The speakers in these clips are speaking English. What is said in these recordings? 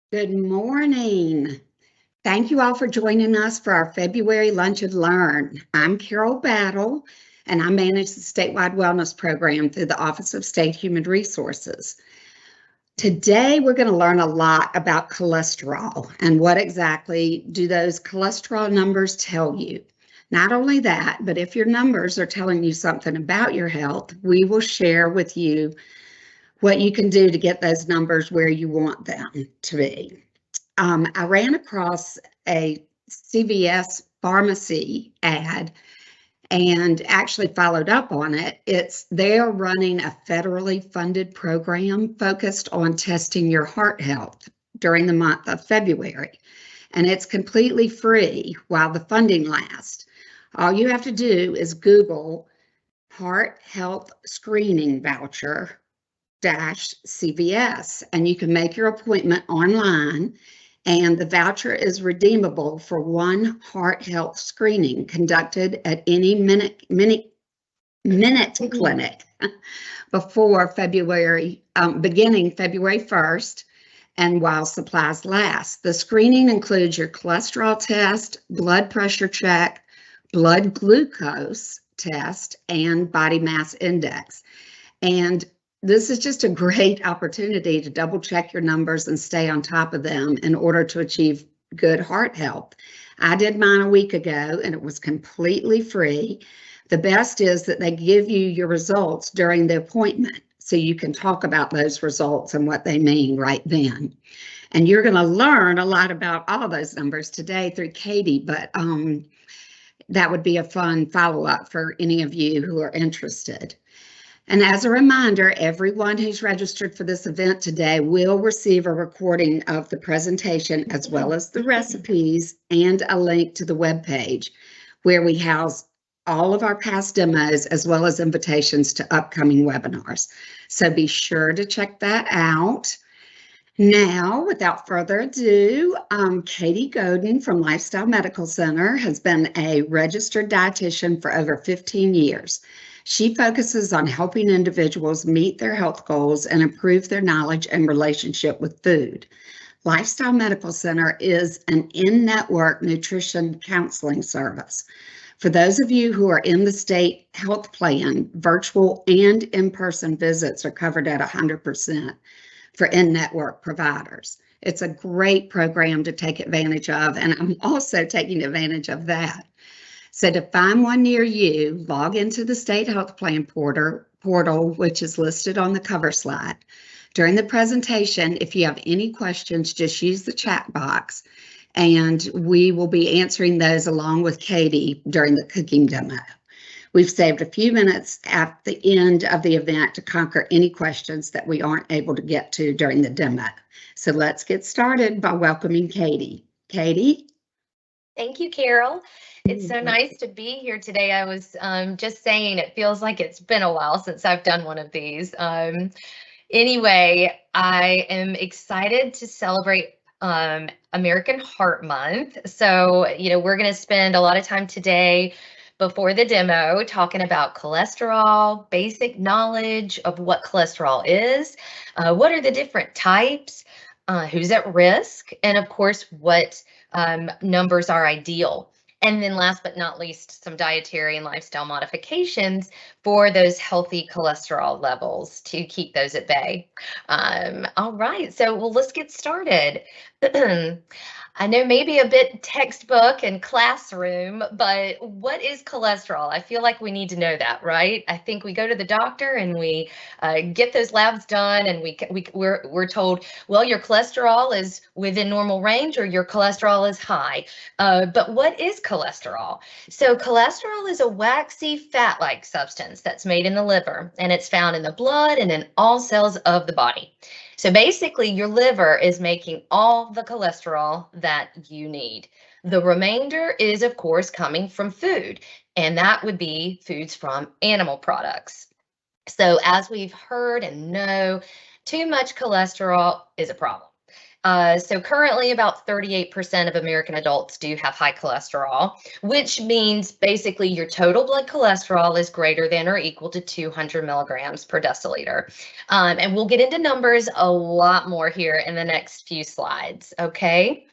Good morning. Thank you all for joining us for our February Lunch and Learn. I'm Carol Battle, and I manage the statewide wellness program through the Office of State Human Resources. Today, we're going to learn a lot about cholesterol and what exactly do those cholesterol numbers tell you. Not only that, but if your numbers are telling you something about your health, we will share with you what you can do to get those numbers where you want them to be. I ran across a CVS pharmacy ad and actually followed up on it. They're running a federally funded program focused on testing your heart health during the month of February. And it's completely free while the funding lasts. All you have to do is Google heart health screening voucher CVS, and you can make your appointment online, and the voucher is redeemable for one heart health screening conducted at any minute clinic before beginning February 1st, and while supplies last. The screening includes your cholesterol test, blood pressure check, blood glucose test, and body mass index. And this is just a great opportunity to double check your numbers and stay on top of them in order to achieve good heart health. I did mine a week ago and it was completely free. The best is that they give you your results during the appointment so you can talk about those results and what they mean right then. And you're going to learn a lot about all those numbers today through Katie, but that would be a fun follow-up for any of you who are interested. And as a reminder, everyone who's registered for this event today will receive a recording of the presentation as well as the recipes and a link to the webpage where we house all of our past demos as well as invitations to upcoming webinars. So be sure to check that out. Now, without further ado, Katie Godin from Lifestyle Medical Center has been a registered dietitian for over 15 years. She focuses on helping individuals meet their health goals and improve their knowledge and relationship with food. Lifestyle Medical Center is an in-network nutrition counseling service. For those of you who are in the state health plan, virtual and in-person visits are covered at 100% for in-network providers. It's a great program to take advantage of, and I'm also taking advantage of that. So to find one near you, log into the State Health Plan portal, which is listed on the cover slide. During the presentation, if you have any questions, just use the chat box, and we will be answering those along with Katie during the cooking demo. We've saved a few minutes at the end of the event to conquer any questions that we aren't able to get to during the demo. So let's get started by welcoming Katie. Katie? Thank you, Carol. It's so nice to be here today. I was just saying it feels like it's been a while since I've done one of these. Anyway, I am excited to celebrate American Heart Month. So, we're going to spend a lot of time today before the demo talking about cholesterol, basic knowledge of what cholesterol is, what are the different types, who's at risk, and of course, what numbers are ideal. And then last but not least, some dietary and lifestyle modifications for those healthy cholesterol levels to keep those at bay. All right, so let's get started. I know maybe a bit textbook and classroom, but what is cholesterol? I feel like we need to know that, right? I think we go to the doctor and we get those labs done, and we're told, well, your cholesterol is within normal range or your cholesterol is high. But what is cholesterol? So cholesterol is a waxy fat-like substance that's made in the liver, and it's found in the blood and in all cells of the body. So basically, your liver is making all the cholesterol that you need. The remainder is, of course, coming from food, and that would be foods from animal products. So as we've heard and know, too much cholesterol is a problem. So currently about 38% of American adults do have high cholesterol, which means basically your total blood cholesterol is greater than or equal to 200 milligrams per deciliter. And we'll get into numbers a lot more here in the next few slides, okay?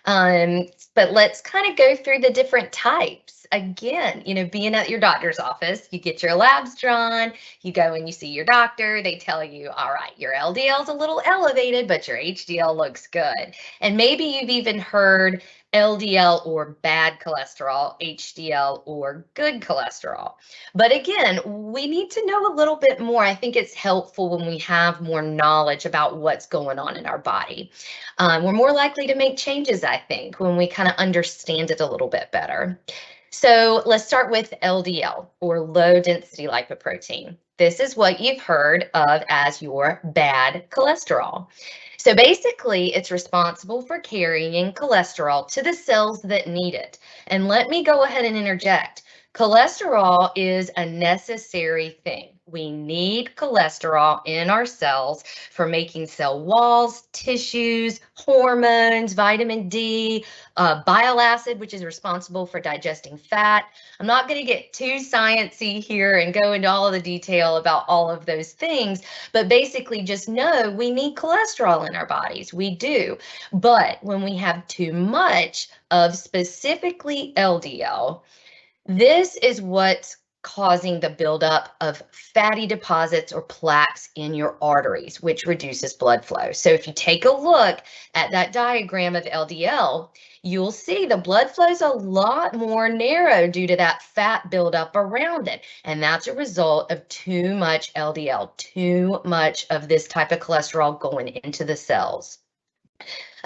But let's kind of go through the different types. Again, being at your doctor's office, you get your labs drawn, you go and you see your doctor, they tell you, all right, your LDL is a little elevated, but your HDL looks good. And maybe you've even heard LDL or bad cholesterol, HDL or good cholesterol. But again, we need to know a little bit more. I think it's helpful when we have more knowledge about what's going on in our body. We're more likely to make changes, I think, when we kind of understand it a little bit better. So let's start with LDL, or low density lipoprotein. This is what you've heard of as your bad cholesterol. So basically, it's responsible for carrying cholesterol to the cells that need it. And let me go ahead and interject. Cholesterol is a necessary thing. We need cholesterol in our cells for making cell walls, tissues, hormones, vitamin D, bile acid, which is responsible for digesting fat. I'm not going to get too sciencey here and go into all of the detail about all of those things, but basically just know we need cholesterol in our bodies. We do. But when we have too much of specifically LDL, this is what's causing the buildup of fatty deposits or plaques in your arteries, which reduces blood flow. So if you take a look at that diagram of LDL, you'll see the blood flow is a lot more narrow due to that fat buildup around it. And that's a result of too much LDL, too much of this type of cholesterol going into the cells.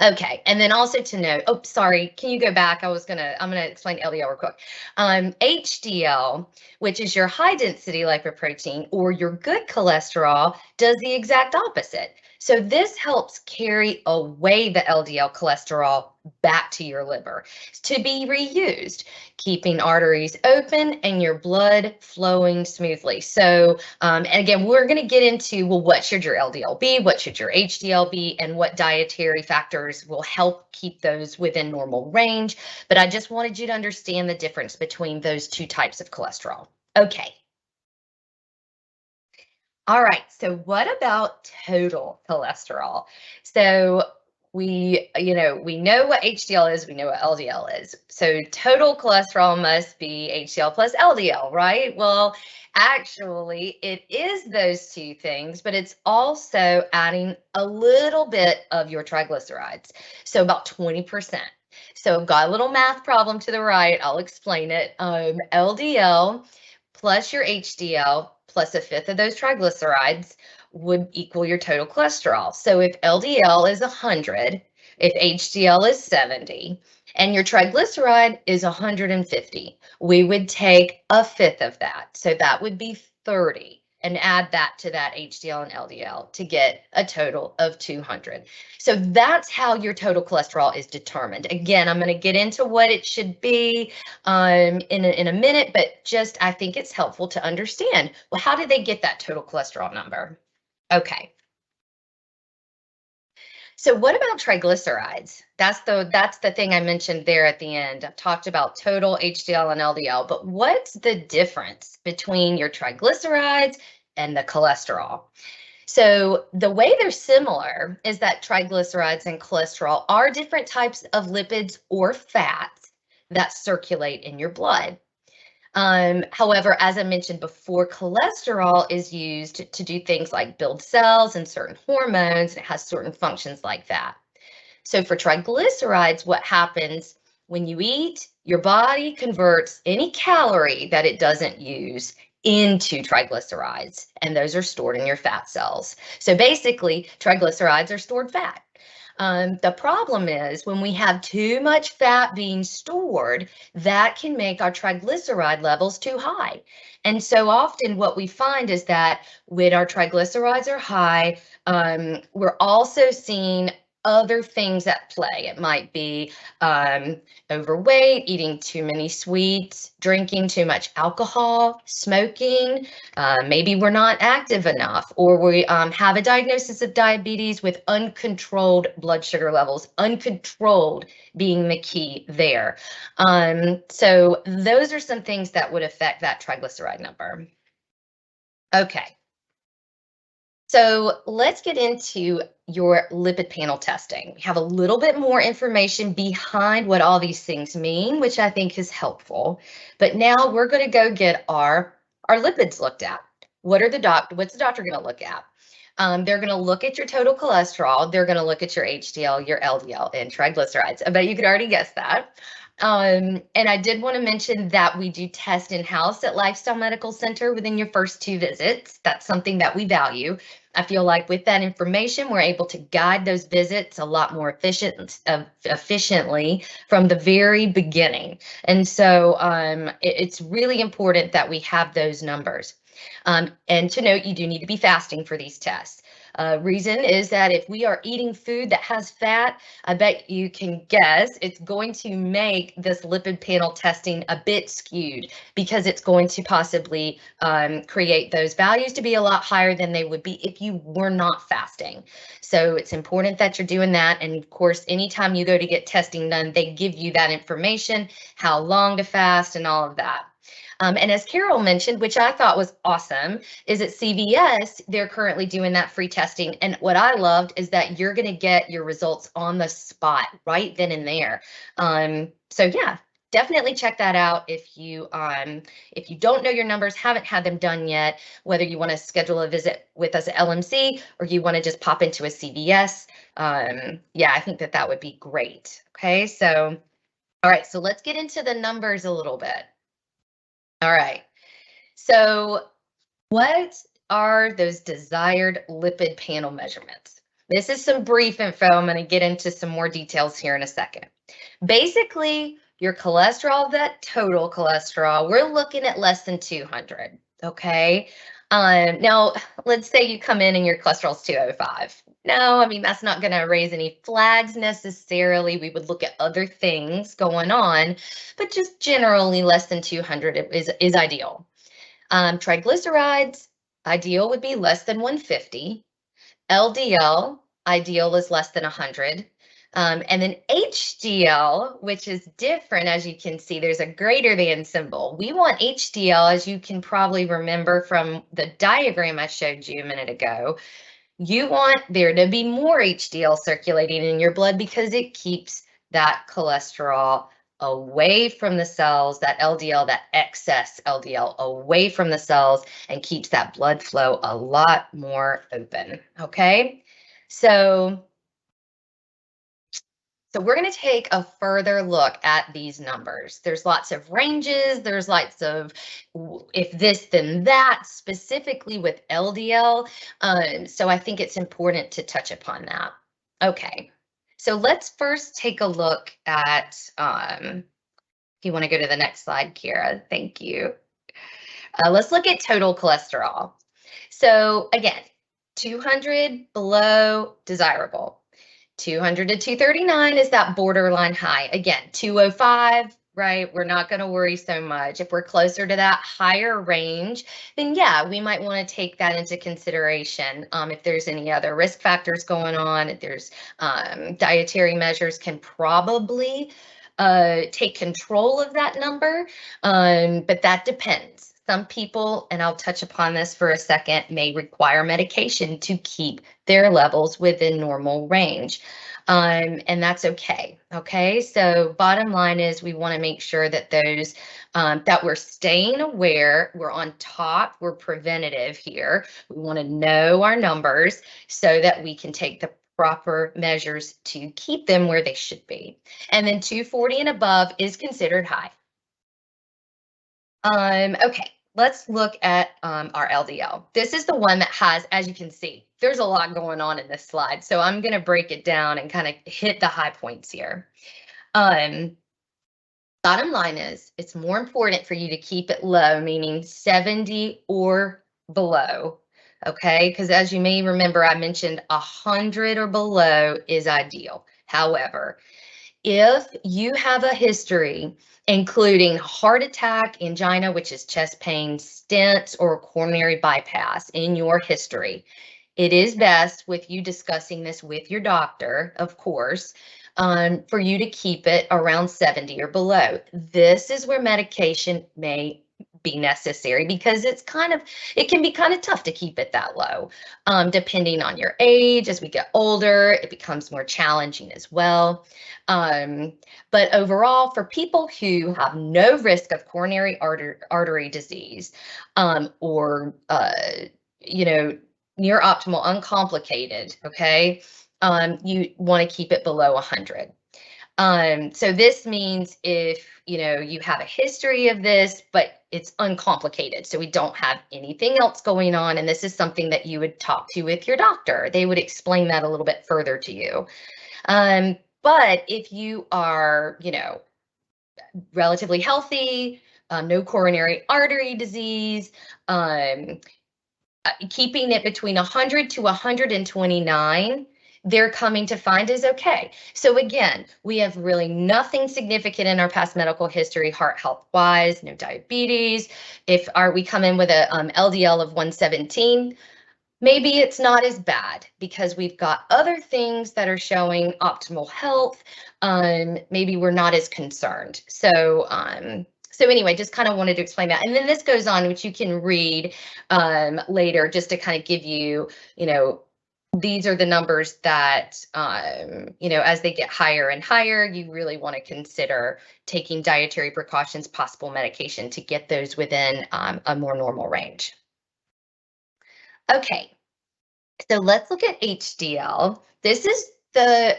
Okay, and then also to note, oh, sorry, can you go back? I'm gonna explain LDL real quick. HDL, which is your high density lipoprotein or your good cholesterol, does the exact opposite. So this helps carry away the LDL cholesterol back to your liver to be reused, keeping arteries open and your blood flowing smoothly. So, and again, we're going to get into, well, what should your LDL be? What should your HDL be? And what dietary factors will help keep those within normal range. But I just wanted you to understand the difference between those two types of cholesterol. Okay. All right, so what about total cholesterol? So we know what HDL is, we know what LDL is. So total cholesterol must be HDL plus LDL, right? Well, actually, it is those two things, but it's also adding a little bit of your triglycerides, so about 20%. So I've got a little math problem to the right. I'll explain it. LDL plus your HDL plus a fifth of those triglycerides would equal your total cholesterol. So if LDL is 100, if HDL is 70, and your triglyceride is 150, we would take a fifth of that. So that would be 30 and add that to that HDL and LDL to get a total of 200. So that's how your total cholesterol is determined. Again, I'm going to get into what it should be in a minute, but just I think it's helpful to understand, well, how did they get that total cholesterol number? Okay. So what about triglycerides? That's the thing I mentioned there at the end. I've talked about total HDL and LDL, but what's the difference between your triglycerides and the cholesterol? So the way they're similar is that triglycerides and cholesterol are different types of lipids or fats that circulate in your blood. However, as I mentioned before, cholesterol is used to do things like build cells and certain hormones. It has certain functions like that. So for triglycerides, what happens when you eat, your body converts any calorie that it doesn't use into triglycerides, and those are stored in your fat cells. So basically, triglycerides are stored fat. The problem is when we have too much fat being stored, that can make our triglyceride levels too high. And so often what we find is that when our triglycerides are high, we're also seeing other things at play. It might be overweight, eating too many sweets, drinking too much alcohol, smoking. Maybe we're not active enough, or we have a diagnosis of diabetes with uncontrolled blood sugar levels, uncontrolled being the key there. So those are some things that would affect that triglyceride number. Okay. So let's get into your lipid panel testing. We have a little bit more information behind what all these things mean, which I think is helpful. But now we're going to go get our lipids looked at. What's the doctor going to look at? They're going to look at your total cholesterol. They're going to look at your HDL, your LDL, and triglycerides. I bet you could already guess that. And I did want to mention that we do test in-house at Lifestyle Medical Center within your first 2 visits. That's something that we value. I feel like with that information, we're able to guide those visits a lot more efficiently from the very beginning. And so it's really important that we have those numbers. And to note, you do need to be fasting for these tests. Reason is that if we are eating food that has fat, I bet you can guess it's going to make this lipid panel testing a bit skewed, because it's going to possibly create those values to be a lot higher than they would be if you were not fasting. So it's important that you're doing that. And of course, anytime you go to get testing done, they give you that information, how long to fast and all of that. And as Carol mentioned, which I thought was awesome, is at CVS, they're currently doing that free testing. And what I loved is that you're going to get your results on the spot right then and there. So yeah, definitely check that out if you don't know your numbers, haven't had them done yet, whether you want to schedule a visit with us at LMC or you want to just pop into a CVS. Yeah, I think that would be great. Okay, so all right, so let's get into the numbers a little bit. All right, so what are those desired lipid panel measurements? This is some brief info. I'm going to get into some more details here in a second. Basically, your cholesterol, that total cholesterol, we're looking at less than 200, okay? Now, let's say you come in and your cholesterol is 205. No, I mean, that's not going to raise any flags necessarily. We would look at other things going on, but just generally less than 200 is ideal. Triglycerides, ideal would be less than 150. LDL, ideal is less than 100. And then HDL, which is different, as you can see, there's a greater than symbol. We want HDL, as you can probably remember from the diagram I showed you a minute ago. You want there to be more HDL circulating in your blood because it keeps that cholesterol away from the cells, that LDL, that excess LDL away from the cells, and keeps that blood flow a lot more open. Okay, so we're going to take a further look at these numbers. There's lots of ranges. There's lots of if this, then that, specifically with LDL. So I think it's important to touch upon that. Okay, so let's first take a look at, if you want to go to the next slide, Kira, thank you. Let's look at total cholesterol. So again, 200 below desirable. 200 to 239 is that borderline high. Again, 205, right? We're not going to worry so much. If we're closer to that higher range, then yeah, we might want to take that into consideration. If there's any other risk factors going on, if there's dietary measures can probably take control of that number, but that depends. Some people, and I'll touch upon this for a second, may require medication to keep their levels within normal range. And that's okay. Okay, so bottom line is we want to make sure that those that we're staying aware, we're on top, we're preventative here. We want to know our numbers so that we can take the proper measures to keep them where they should be. And then 240 and above is considered high. Okay. Let's look at our LDL. This is the one that has, as you can see, there's a lot going on in this slide. So I'm going to break it down and kind of hit the high points here. Bottom line is it's more important for you to keep it low, meaning 70 or below. okay? Because as you may remember, I mentioned 100 or below is ideal. However, if you have a history, including heart attack, angina, which is chest pain, stents, or coronary bypass in your history, it is best with you discussing this with your doctor, of course, for you to keep it around 70 or below. This is where medication may be necessary because it can be kind of tough to keep it that low. Depending on your age, as we get older, it becomes more challenging as well. But overall, for people who have no risk of coronary artery disease, or near optimal, uncomplicated, okay, you want to keep it below 100. So this means if you have a history of this, but it's uncomplicated, so we don't have anything else going on, and this is something that you would talk to with your doctor. They would explain that a little bit further to you. But if you are, relatively healthy, no coronary artery disease, keeping it between 100 to 129, they're coming to find is okay. So again, we have really nothing significant in our past medical history, heart health wise, no diabetes. If we come in with a LDL of 117, maybe it's not as bad because we've got other things that are showing optimal health. Maybe we're not as concerned. So anyway, just kind of wanted to explain that. And then this goes on, which you can read later, just to kind of give you, these are the numbers that, as they get higher and higher, you really want to consider taking dietary precautions, possible medication to get those within a more normal range. Okay, so let's look at HDL. This is the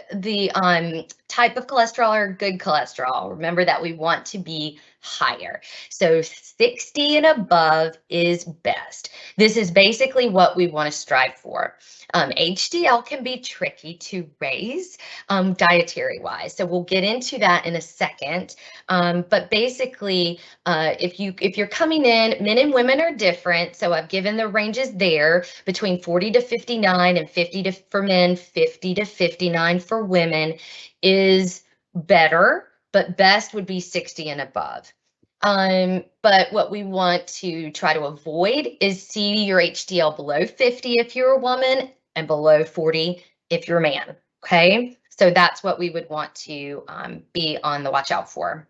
type of cholesterol or good cholesterol. Remember that we want to be higher. So 60 and above is best. This is basically what we want to strive for. HDL can be tricky to raise dietary wise. So we'll get into that in a second. But basically, if you're coming in, men and women are different. So I've given the ranges there between 40 to 59 and 50 for men, 50 to 59 for women is better, but best would be 60 and above. But what we want to try to avoid is see your HDL below 50 if you're a woman and below 40 if you're a man. Okay, so that's what we would want to be on the watch out for.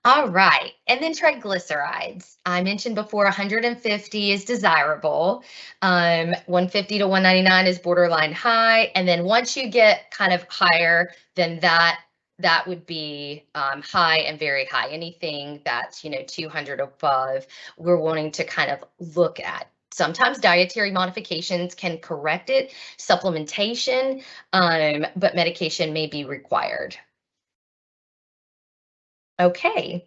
All right, and then triglycerides. I mentioned before 150 is desirable. 150 to 199 is borderline high, and then once you get kind of higher, then that would be high and very high. Anything that's 200 above, we're wanting to kind of look at. Sometimes dietary modifications can correct it, supplementation, but medication may be required. Okay.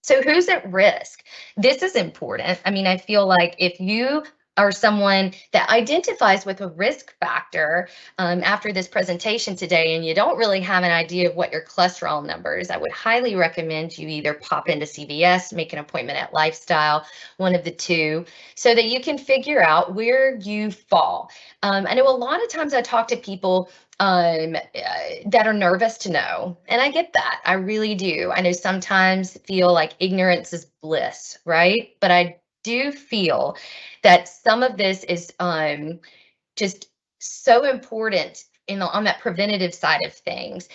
So who's at risk? This is important. I mean, I feel like if you are someone that identifies with a risk factor after this presentation today, and you don't really have an idea of what your cholesterol number is, I would highly recommend you either pop into CVS, make an appointment at Lifestyle, one of the two, so that you can figure out where you fall. I know a lot of times I talk to people that are nervous to know. And I get that. I really do. I know sometimes feel like ignorance is bliss, right? But I do feel that some of this is just so important on that preventative side of things.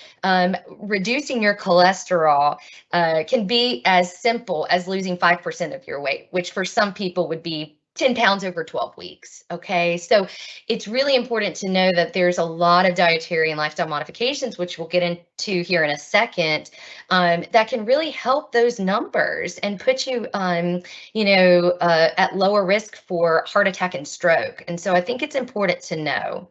Reducing your cholesterol can be as simple as losing 5% of your weight, which for some people would be 10 pounds over 12 weeks. Okay, so it's really important to know that there's a lot of dietary and lifestyle modifications, which we'll get into here in a second, that can really help those numbers and put you, at lower risk for heart attack and stroke. And so I think it's important to know.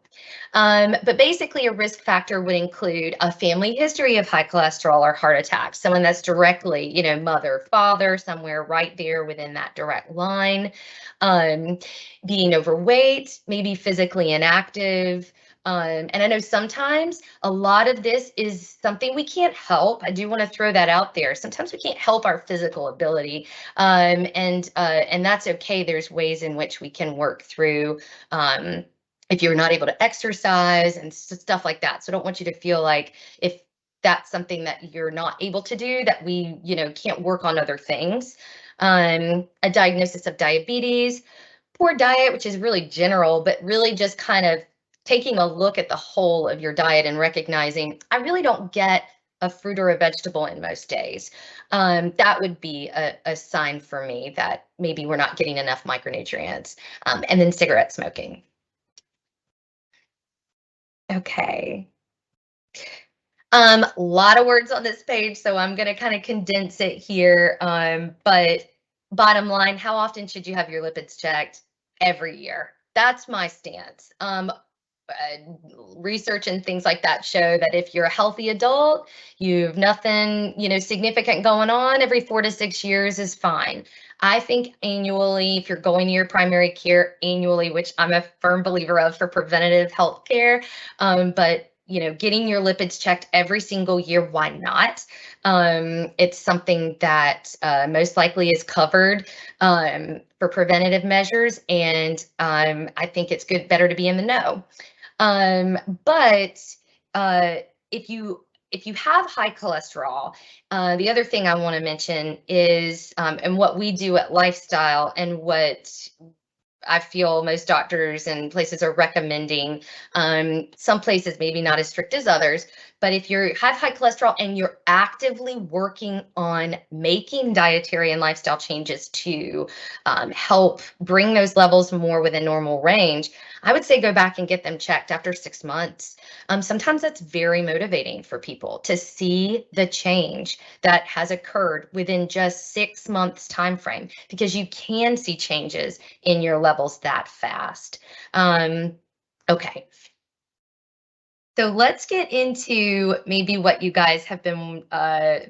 But basically, a risk factor would include a family history of high cholesterol or heart attack, someone that's directly, mother, father, somewhere right there within that direct line. Being overweight, maybe physically inactive, And I know sometimes a lot of this is something we can't help. I do want to throw that out there. Sometimes we can't help our physical ability, and that's okay. There's ways in which we can work through if you're not able to exercise and stuff like that. So I don't want you to feel like if that's something that you're not able to do, that we, can't work on other things. A diagnosis of diabetes, poor diet, which is really general, but really just kind of taking a look at the whole of your diet and recognizing I really don't get a fruit or a vegetable in most days. That would be a sign for me that maybe we're not getting enough micronutrients. And then cigarette smoking. Okay. A lot of words on this page, so I'm going to kind of condense it here. But bottom line, how often should you have your lipids checked? Every year. That's my stance. Research and things like that show that if you're a healthy adult, you've nothing, significant going on, every 4 to 6 years is fine. I think annually, if you're going to your primary care annually, which I'm a firm believer of for preventative health care, but getting your lipids checked every single year, why not? It's something that most likely is covered for preventative measures, and I think it's better to be in the know. But if you have high cholesterol, the other thing I want to mention is, and what we do at Lifestyle and what I feel most doctors and places are recommending, some places maybe not as strict as others, but if you have high cholesterol and you're actively working on making dietary and lifestyle changes to help bring those levels more within normal range, I would say go back and get them checked after 6 months. Sometimes that's very motivating for people to see the change that has occurred within just 6 months time frame, because you can see changes in your levels that fast. Okay. So let's get into maybe what you guys have been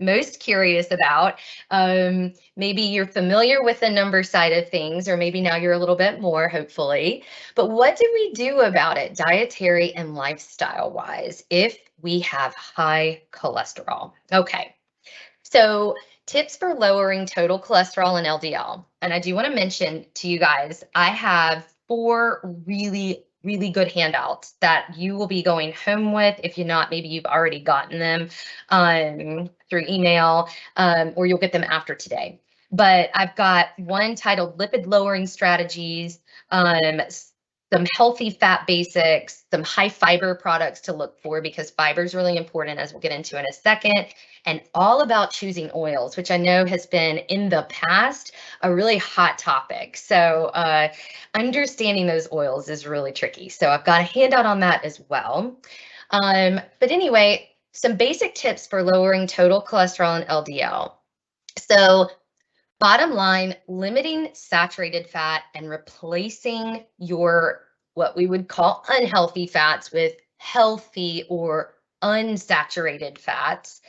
most curious about. Maybe you're familiar with the number side of things, or maybe now you're a little bit more, hopefully. But what do we do about it, dietary and lifestyle wise, if we have high cholesterol? Okay. So tips for lowering total cholesterol and LDL. And I do want to mention to you guys, I have 4 really good handouts that you will be going home with. If you're not, maybe you've already gotten them through email, or you'll get them after today. But I've got one titled Lipid Lowering Strategies, some healthy fat basics, some high fiber products to look for, because fiber is really important, as we'll get into in a second, and all about choosing oils, which I know has been in the past a really hot topic. So understanding those oils is really tricky. So I've got a handout on that as well. But anyway, some basic tips for lowering total cholesterol and LDL. So bottom line, limiting saturated fat and replacing your what we would call unhealthy fats with healthy or unsaturated fats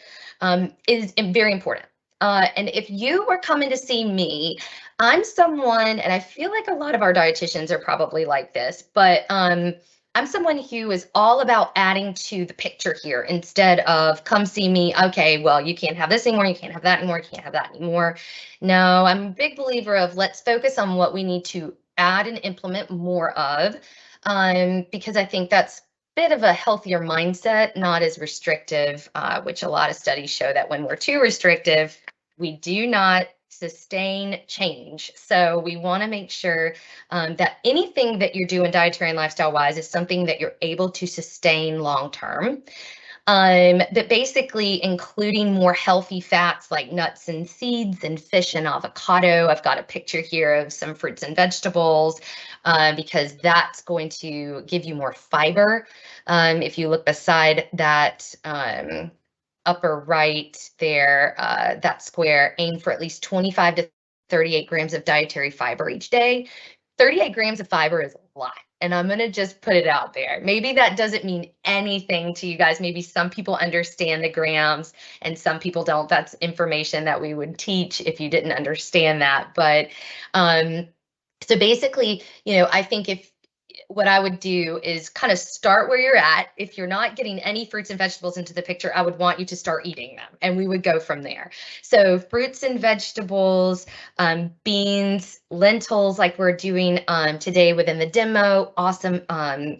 is very important. And if you were coming to see me, I'm someone, and I feel like a lot of our dietitians are probably like this, but I'm someone who is all about adding to the picture here instead of come see me. Okay, well, you can't have this anymore. You can't have that anymore. You can't have that anymore. No, I'm a big believer of let's focus on what we need to add and implement more of, because I think that's bit of a healthier mindset, not as restrictive, which a lot of studies show that when we're too restrictive, we do not sustain change. So we want to make sure that anything that you're doing dietary and lifestyle wise is something that you're able to sustain long term. But basically including more healthy fats like nuts and seeds and fish and avocado. I've got a picture here of some fruits and vegetables because that's going to give you more fiber. If you look beside that upper right there, that square, aim for at least 25 to 38 grams of dietary fiber each day. 38 grams of fiber is a lot. And I'm going to just put it out there. Maybe that doesn't mean anything to you guys. Maybe some people understand the grams and some people don't. That's information that we would teach if you didn't understand that. But so basically, I think if what I would do is kind of start where you're at. If you're not getting any fruits and vegetables into the picture, I would want you to start eating them, and we would go from there. So fruits and vegetables, beans, lentils, like we're doing today within the demo, awesome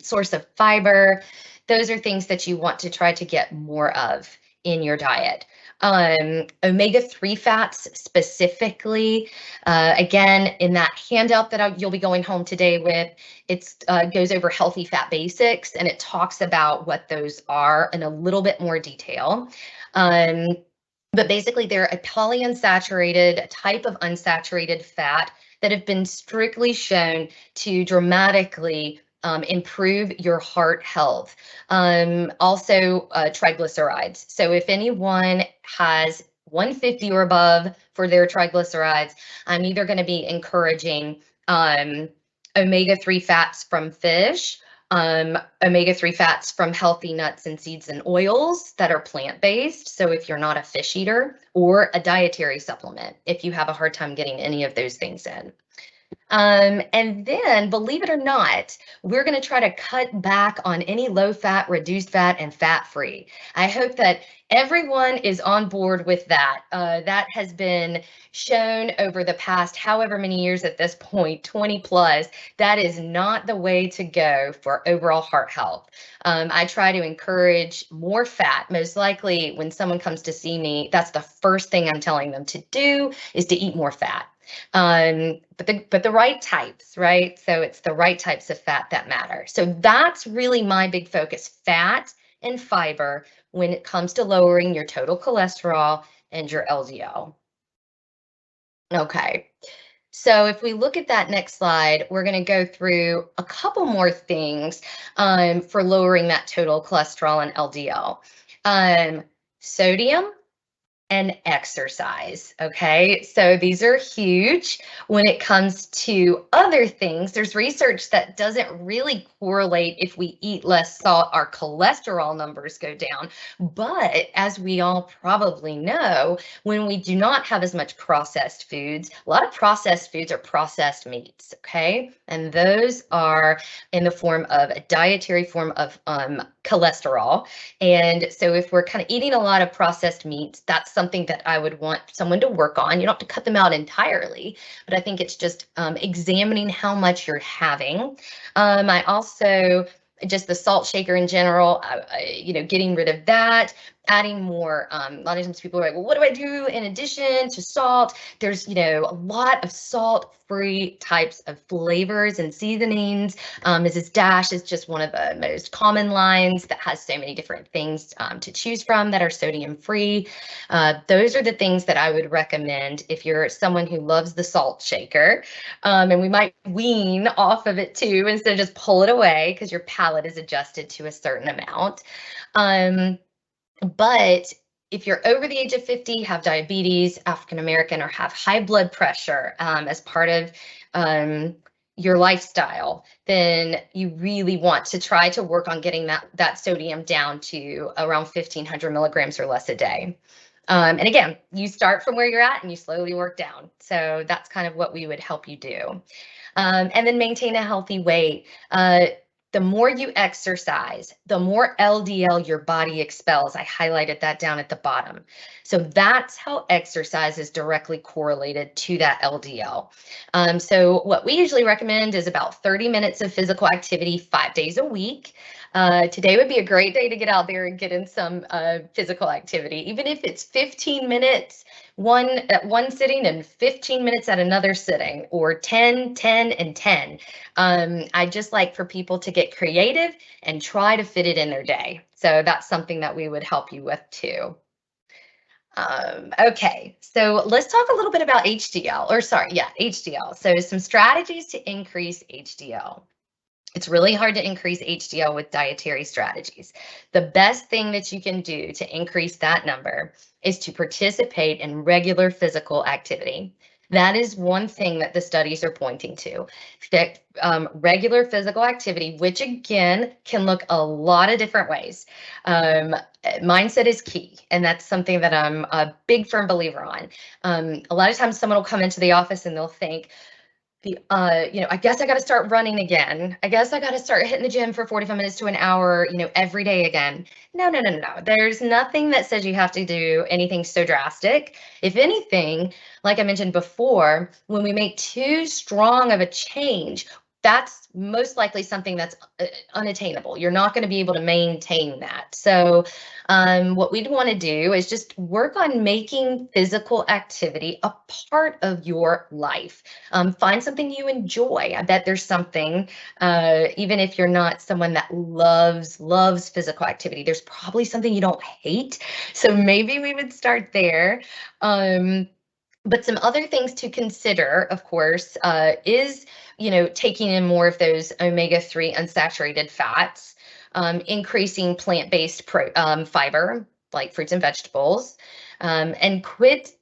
source of fiber. Those are things that you want to try to get more of in your diet. Omega-3 fats specifically, again, in that handout that you'll be going home today with, it goes over healthy fat basics, and it talks about what those are in a little bit more detail. But basically, they're a polyunsaturated type of unsaturated fat that have been strictly shown to dramatically improve your heart health. Also, triglycerides. So if anyone has 150 or above for their triglycerides, I'm either going to be encouraging omega-3 fats from fish, omega-3 fats from healthy nuts and seeds and oils that are plant-based. So if you're not a fish eater, or a dietary supplement if you have a hard time getting any of those things in. And then, believe it or not, we're going to try to cut back on any low fat, reduced fat, and fat free. I hope that everyone is on board with that. That has been shown over the past however many years at this point, 20 plus. That is not the way to go for overall heart health. I try to encourage more fat. Most likely, when someone comes to see me, that's the first thing I'm telling them to do is to eat more fat. But the right types, right? So it's the right types of fat that matter. So that's really my big focus, fat and fiber when it comes to lowering your total cholesterol and your LDL. Okay. So if we look at that next slide, we're going to go through a couple more things for lowering that total cholesterol and LDL. Sodium and exercise. Okay, so these are huge. When it comes to other things, there's research that doesn't really correlate if we eat less salt, our cholesterol numbers go down. But as we all probably know, when we do not have as much processed foods, a lot of processed foods are processed meats. Okay, and those are in the form of a dietary form of cholesterol. And so if we're kind of eating a lot of processed meats, that's something that I would want someone to work on. You don't have to cut them out entirely, but I think it's just examining how much you're having. I also, just the salt shaker in general, getting rid of that, adding more. A lot of times people are like, well, what do I do in addition to salt? There's, a lot of salt-free types of flavors and seasonings. Mrs. Dash is just one of the most common lines that has so many different things to choose from that are sodium-free. Those are the things that I would recommend if you're someone who loves the salt shaker. And we might wean off of it too, instead of just pull it away because your palate is adjusted to a certain amount. But if you're over the age of 50, have diabetes, African American, or have high blood pressure as part of your lifestyle, then you really want to try to work on getting that sodium down to around 1,500 milligrams or less a day. And again, you start from where you're at and you slowly work down. So that's kind of what we would help you do. And then maintain a healthy weight. The more you exercise, the more LDL your body expels. I highlighted that down at the bottom. So that's how exercise is directly correlated to that LDL. So what we usually recommend is about 30 minutes of physical activity 5 days a week. Today would be a great day to get out there and get in some physical activity, even if it's 15 minutes at one sitting and 15 minutes at another sitting, or 10, 10, and 10. I just like for people to get creative and try to fit it in their day. So that's something that we would help you with too. Okay, so let's talk a little bit about HDL, HDL. So some strategies to increase HDL. It's really hard to increase HDL with dietary strategies. The best thing that you can do to increase that number is to participate in regular physical activity. That is one thing that the studies are pointing to. Regular physical activity, which again can look a lot of different ways. Mindset is key, and that's something that I'm a big firm believer on. A lot of times someone will come into the office and they'll think, I guess I got to start running again. I guess I got to start hitting the gym for 45 minutes to an hour, every day again. No, no, no, no, no. There's nothing that says you have to do anything so drastic. If anything, like I mentioned before, when we make too strong of a change, that's most likely something that's unattainable. You're not going to be able to maintain that. So what we'd want to do is just work on making physical activity a part of your life. Find something you enjoy. I bet there's something, even if you're not someone that loves physical activity, there's probably something you don't hate. So maybe we would start there. But some other things to consider, of course, is, taking in more of those omega-3 unsaturated fats, increasing plant-based fiber, like fruits and vegetables, and quit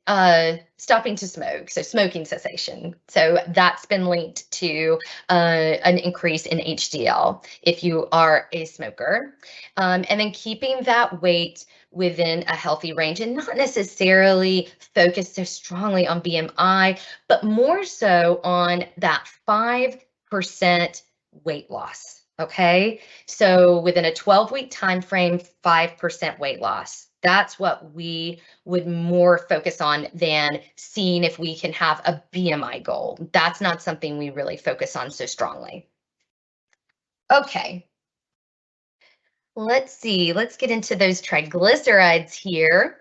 stopping to smoke, so smoking cessation. So that's been linked to an increase in HDL if you are a smoker. And then keeping that weight within a healthy range and not necessarily focus so strongly on BMI, but more so on that 5% weight loss. Okay, so within a 12-week time frame, 5% weight loss. That's what we would more focus on than seeing if we can have a BMI goal. That's not something we really focus on so strongly. Okay, let's see. Let's get into those triglycerides here.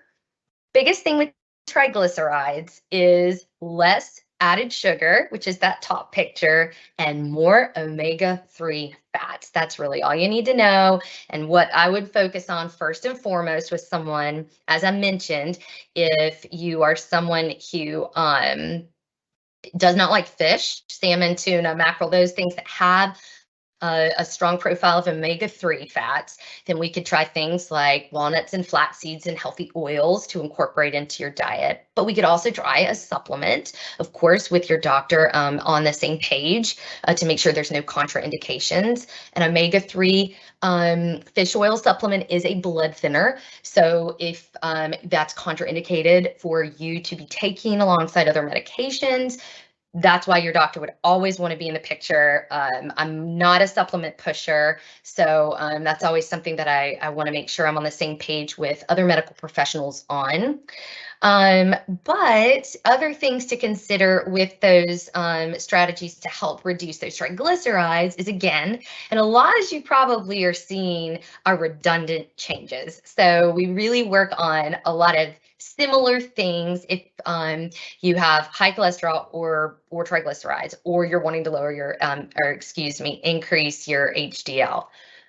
Biggest thing with triglycerides is less added sugar, which is that top picture, and more omega-3 fats. That's really all you need to know. And what I would focus on first and foremost with someone, as I mentioned, if you are someone who does not like fish, salmon, tuna, mackerel, those things that have a strong profile of omega-3 fats, then we could try things like walnuts and flax seeds and healthy oils to incorporate into your diet. But we could also try a supplement, of course, with your doctor on the same page to make sure there's no contraindications. An omega-3 fish oil supplement is a blood thinner. So if that's contraindicated for you to be taking alongside other medications, that's why your doctor would always want to be in the picture. I'm not a supplement pusher, so that's always something that I want to make sure I'm on the same page with other medical professionals on. But other things to consider with those strategies to help reduce those triglycerides is, again, and a lot as you probably are seeing, are redundant changes. So we really work on a lot of similar things if you have high cholesterol or triglycerides, or you're wanting to lower your, increase your HDL.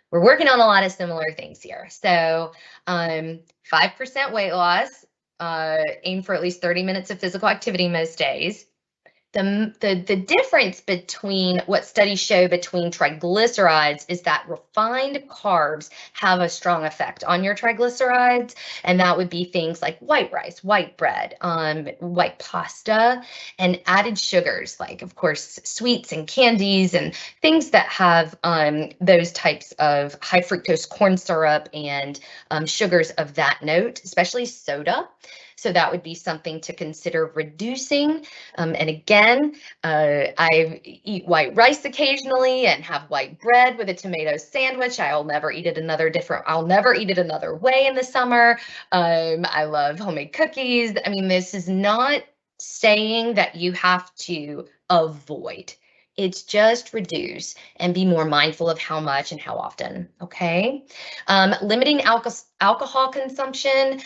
We're working on a lot of similar things here. So 5% weight loss, aim for at least 30 minutes of physical activity most days. The difference between what studies show between triglycerides is that refined carbs have a strong effect on your triglycerides, and that would be things like white rice, white bread, white pasta, and added sugars like, of course, sweets and candies and things that have those types of high fructose corn syrup and sugars of that note, especially soda. So that would be something to consider reducing. And again, I eat white rice occasionally and have white bread with a tomato sandwich. I'll never eat it another way in the summer. I love homemade cookies. I mean, this is not saying that you have to avoid. It's just reduce and be more mindful of how much and how often, okay? Limiting alcohol consumption,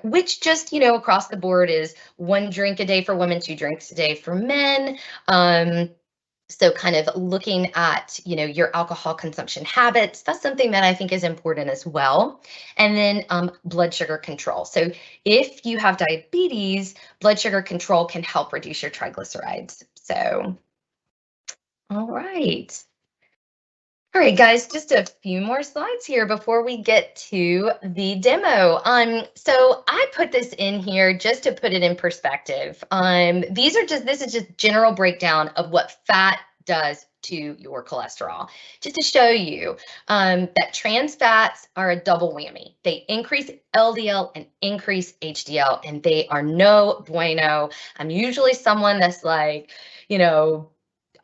which just, across the board is 1 drink a day for women, 2 drinks a day for men. So kind of looking at, your alcohol consumption habits, that's something that I think is important as well. And then blood sugar control. So if you have diabetes, blood sugar control can help reduce your triglycerides. So all right. All right, guys, just a few more slides here before we get to the demo. So I put this in here just to put it in perspective. This is just general breakdown of what fat does to your cholesterol, just to show you that trans fats are a double whammy. They increase LDL and increase HDL, and they are no bueno. I'm usually someone that's like,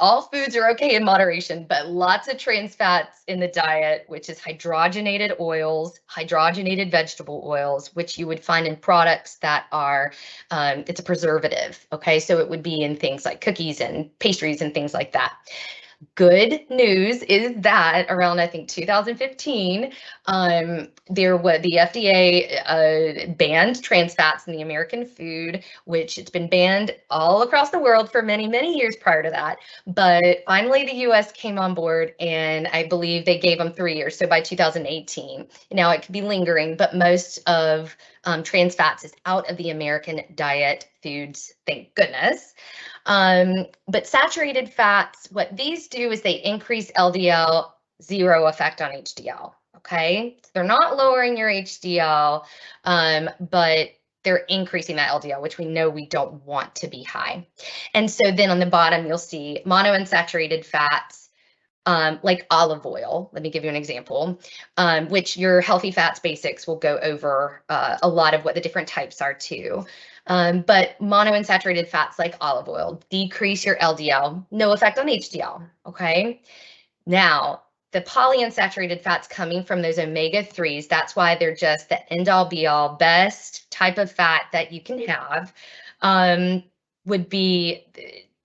all foods are okay in moderation, but lots of trans fats in the diet, which is hydrogenated oils, hydrogenated vegetable oils, which you would find in products that are, it's a preservative, okay? So it would be in things like cookies and pastries and things like that. Good news is that around, I think, 2015, the FDA banned trans fats in the American food, which it's been banned all across the world for many, many years prior to that. But finally, the US came on board, and I believe they gave them 3 years. So by 2018, now it could be lingering, but most of trans fats is out of the American diet foods, thank goodness. But saturated fats, what these do is they increase LDL, zero effect on HDL. Okay, so they're not lowering your HDL, but they're increasing that LDL, which we know we don't want to be high. And so then on the bottom, you'll see monounsaturated fats, like olive oil. Let me give you an example, which your Healthy Fats Basics will go over a lot of what the different types are too. But monounsaturated fats like olive oil decrease your LDL, no effect on HDL, okay? Now, the polyunsaturated fats coming from those omega-3s, that's why they're just the end-all be-all best type of fat that you can have, would be,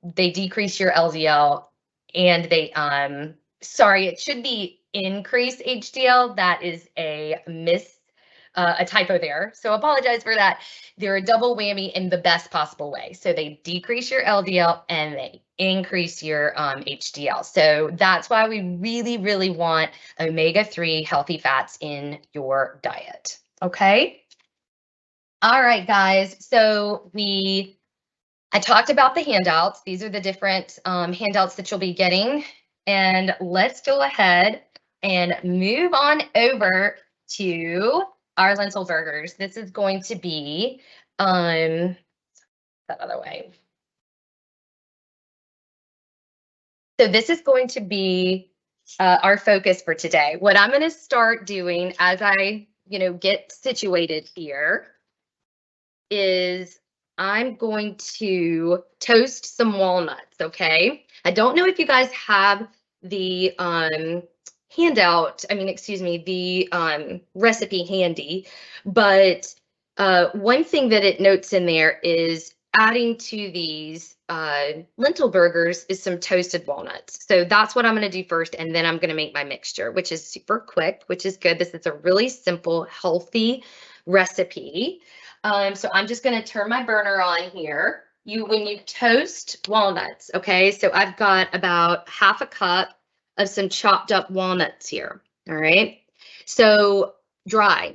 they decrease your LDL and they, sorry, it should be increase HDL. That is a typo there. So apologize for that. They're a double whammy in the best possible way. So they decrease your LDL and they increase your HDL. So that's why we really, really want omega-3 healthy fats in your diet. Okay. All right, guys. So I talked about the handouts. These are the different handouts that you'll be getting. And let's go ahead and move on over to our lentil burgers. This is going to be that other way. So this is going to be our focus for today. What I'm going to start doing as I, get situated here is I'm going to toast some walnuts, okay? I don't know if you guys have the handout, the recipe handy, but one thing that it notes in there is adding to these lentil burgers is some toasted walnuts. So that's what I'm going to do first, and then I'm going to make my mixture, which is super quick, which is good. This is a really simple, healthy recipe. So I'm just going to turn my burner on here. When you toast walnuts, okay, so I've got about half a cup of some chopped up walnuts here, all right? So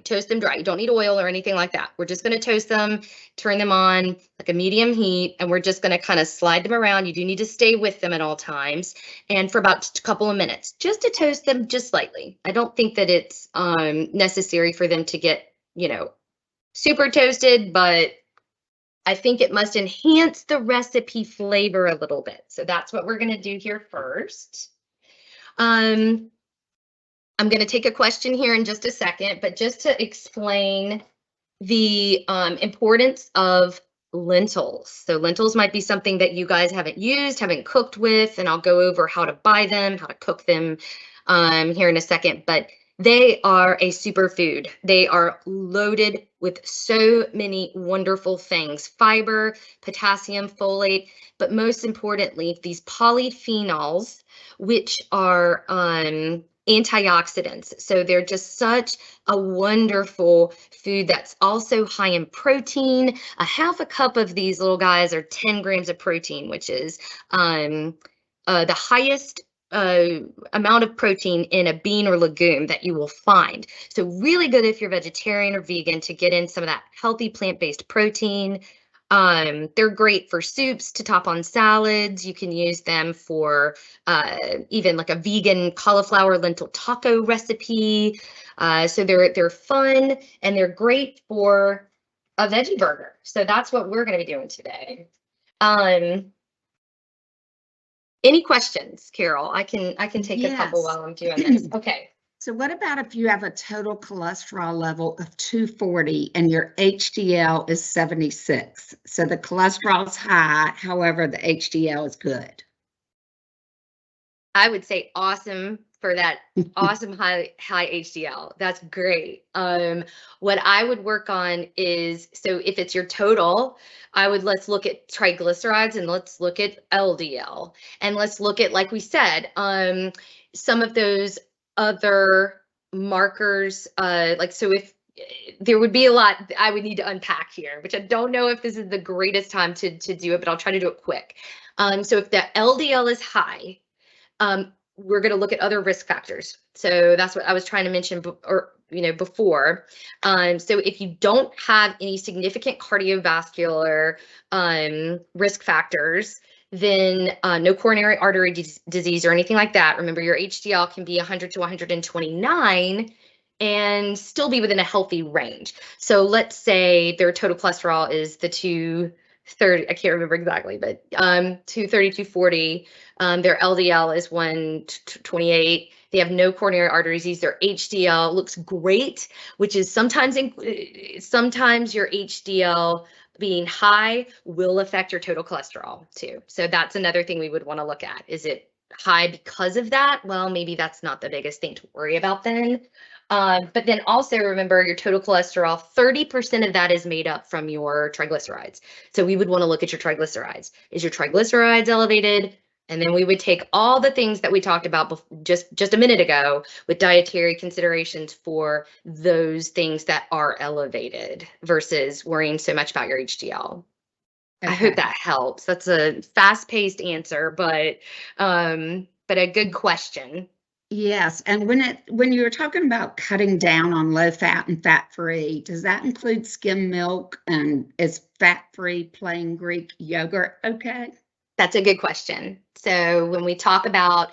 toast them dry. You don't need oil or anything like that. We're just going to toast them, turn them on like a medium heat, and we're just going to kind of slide them around. You do need to stay with them at all times, and for about a couple of minutes, just to toast them just slightly. I don't think that it's necessary for them to get, super toasted, but I think it must enhance the recipe flavor a little bit. So that's what we're going to do here first. I'm going to take a question here in just a second, but just to explain the importance of lentils. So lentils might be something that you guys haven't used, haven't cooked with, and I'll go over how to buy them, how to cook them here in a second, but they are a superfood. They are loaded with so many wonderful things: fiber, potassium, folate, but most importantly, these polyphenols, which are antioxidants. So they're just such a wonderful food that's also high in protein. A half a cup of these little guys are 10 grams of protein, which is the highest amount of protein in a bean or legume that you will find. So really good if you're vegetarian or vegan to get in some of that healthy plant-based protein. They're great for soups, to top on salads. You can use them for even like a vegan cauliflower lentil taco recipe. So they're fun and they're great for a veggie burger. So that's what we're going to be doing today. Any questions, Carol? I can take a couple while I'm doing this. Okay. So what about if you have a total cholesterol level of 240 and your HDL is 76? So the cholesterol is high, however, the HDL is good. I would say awesome for that awesome high HDL. That's great. What I would work on is, so if it's your total, let's look at triglycerides and let's look at LDL and let's look at, like we said, some of those other markers. Like, so if there would be a lot I would need to unpack here, which I don't know if this is the greatest time to do it, but I'll try to do it quick. So if the LDL is high, we're going to look at other risk factors. So that's what I was trying to mention before. So if you don't have any significant cardiovascular risk factors, then no coronary artery disease or anything like that. Remember, your HDL can be 100 to 129 and still be within a healthy range. So let's say their total cholesterol is the 230, I can't remember exactly, but 230, 240. Their LDL is 128. They have no coronary artery disease. Their HDL looks great, which is sometimes your HDL being high will affect your total cholesterol too. So that's another thing we would want to look at. Is it high because of that? Well, maybe that's not the biggest thing to worry about then. But then also remember, your total cholesterol, 30% of that is made up from your triglycerides. So we would want to look at your triglycerides. Is your triglycerides elevated? And then we would take all the things that we talked about just a minute ago with dietary considerations for those things that are elevated versus worrying so much about your HDL. Okay. I hope that helps. That's a fast-paced answer, but a good question. Yes, and when you were talking about cutting down on low fat and fat free, does that include skim milk, and is fat free plain Greek yogurt okay? That's a good question. So when we talk about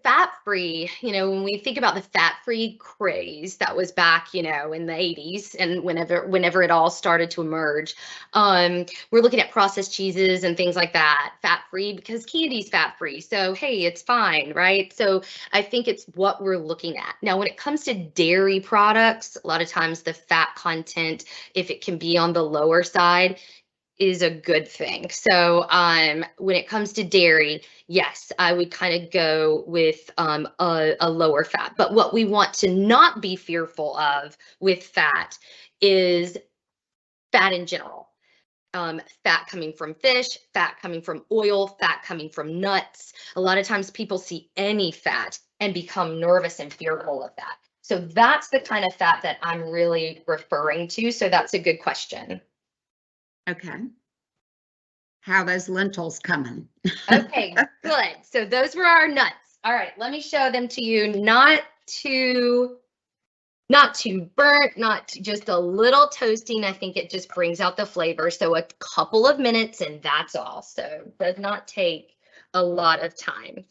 fat-free, when we think about the fat-free craze that was back, in the 80s and whenever it all started to emerge, we're looking at processed cheeses and things like that, fat-free, because candy's fat-free. So, hey, it's fine, right? So I think it's what we're looking at. Now, when it comes to dairy products, a lot of times the fat content, if it can be on the lower side, is a good thing. So when it comes to dairy, yes, I would kind of go with a lower fat. But what we want to not be fearful of with fat is fat in general. Fat coming from fish, fat coming from oil, fat coming from nuts. A lot of times people see any fat and become nervous and fearful of that. So that's the kind of fat that I'm really referring to. So that's a good question. Okay. How are those lentils coming? Okay, good. So those were our nuts. All right, let me show them to you. Not too burnt, just a little toasting. I think it just brings out the flavor. So a couple of minutes and that's all. So it does not take a lot of time.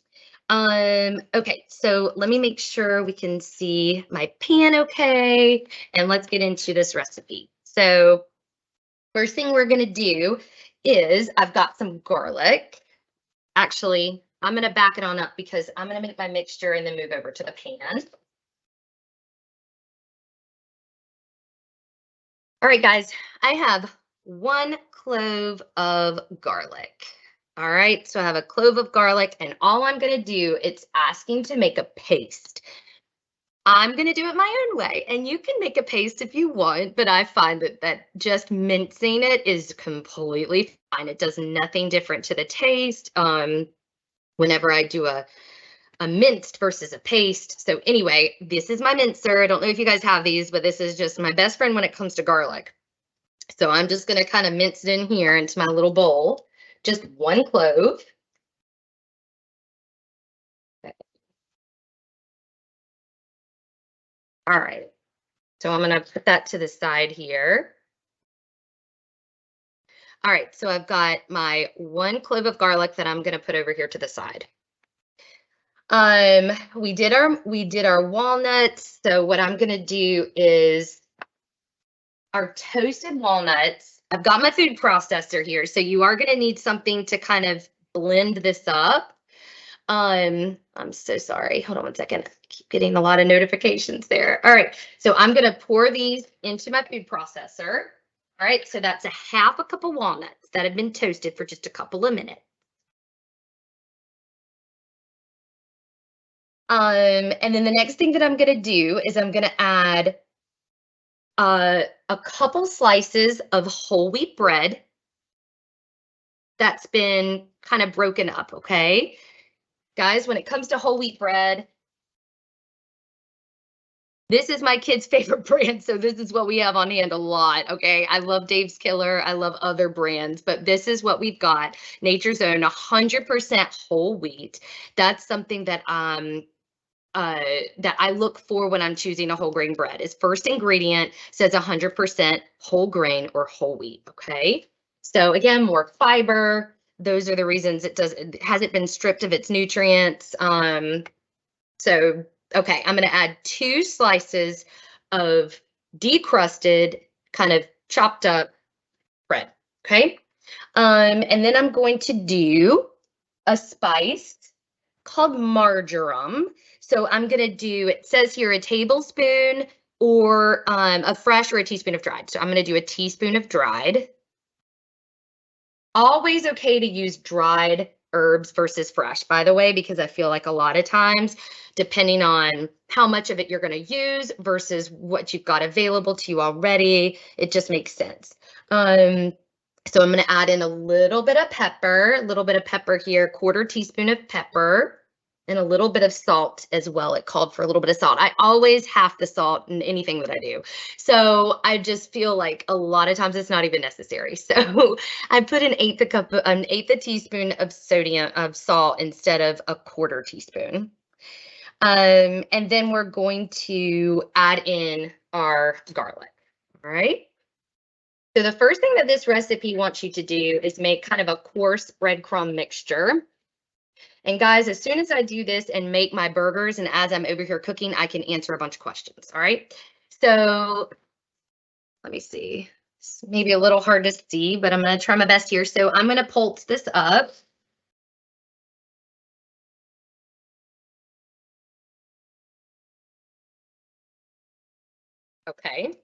Okay, so let me make sure we can see my pan okay, and let's get into this recipe. So first thing we're gonna do is I've got some garlic. Actually, I'm going to back it on up because I'm going to make my mixture and then move over to the pan. All right, guys, I have 1 clove of garlic. All right, so I have a clove of garlic, and all I'm going to do, it's asking to make a paste. I'm going to do it my own way, and you can make a paste if you want, but I find that just mincing it is completely fine. It does nothing different to the taste. Whenever I do a minced versus a paste. So anyway, this is my mincer. I don't know if you guys have these, but this is just my best friend when it comes to garlic. So I'm just going to kind of mince it in here into my little bowl. Just 1 clove. Okay. All right. So I'm going to put that to the side here. All right. So I've got my 1 clove of garlic that I'm going to put over here to the side. We did our walnuts. So what I'm going to do is our toasted walnuts. I've got my food processor here, so you are going to need something to kind of blend this up. I'm so sorry. Hold on 1 second. I keep getting a lot of notifications there. All right, so I'm going to pour these into my food processor. All right, so that's a 1/2 cup of walnuts that have been toasted for just a couple of minutes. And then the next thing that I'm gonna do is I'm gonna add a couple slices of whole wheat bread that's been kind of broken up, okay? Guys, when it comes to whole wheat bread, this is my kid's favorite brand, so this is what we have on hand a lot, okay? I love Dave's Killer, I love other brands, but this is what we've got. Nature's Own, 100% whole wheat. That's something that that I look for when I'm choosing a whole grain bread. Is first ingredient says 100% whole grain or whole wheat, okay? So again, more fiber. Those are the reasons it hasn't been stripped of its nutrients. So, okay, I'm gonna add 2 slices of decrusted, kind of chopped up bread, okay? And then I'm going to do a spice called marjoram. So I'm gonna do, it says here a tablespoon or a fresh or a teaspoon of dried. So I'm gonna do a teaspoon of dried. Always okay to use dried herbs versus fresh, by the way, because I feel like a lot of times, depending on how much of it you're going to use versus what you've got available to you already, it just makes sense. So I'm going to add in a little bit of pepper here, 1/4 teaspoon of pepper, and a little bit of salt as well. It called for a little bit of salt. I always half the salt in anything that I do. So I just feel like a lot of times it's not even necessary. So I put an eighth a teaspoon of salt instead of a 1/4 teaspoon. And then we're going to add in our garlic. All right. So the first thing that this recipe wants you to do is make kind of a coarse breadcrumb mixture. And guys, as soon as I do this and make my burgers, and as I'm over here cooking, I can answer a bunch of questions. All right. So let me see. It's maybe a little hard to see, but I'm going to try my best here. So I'm going to pulse this up. Okay.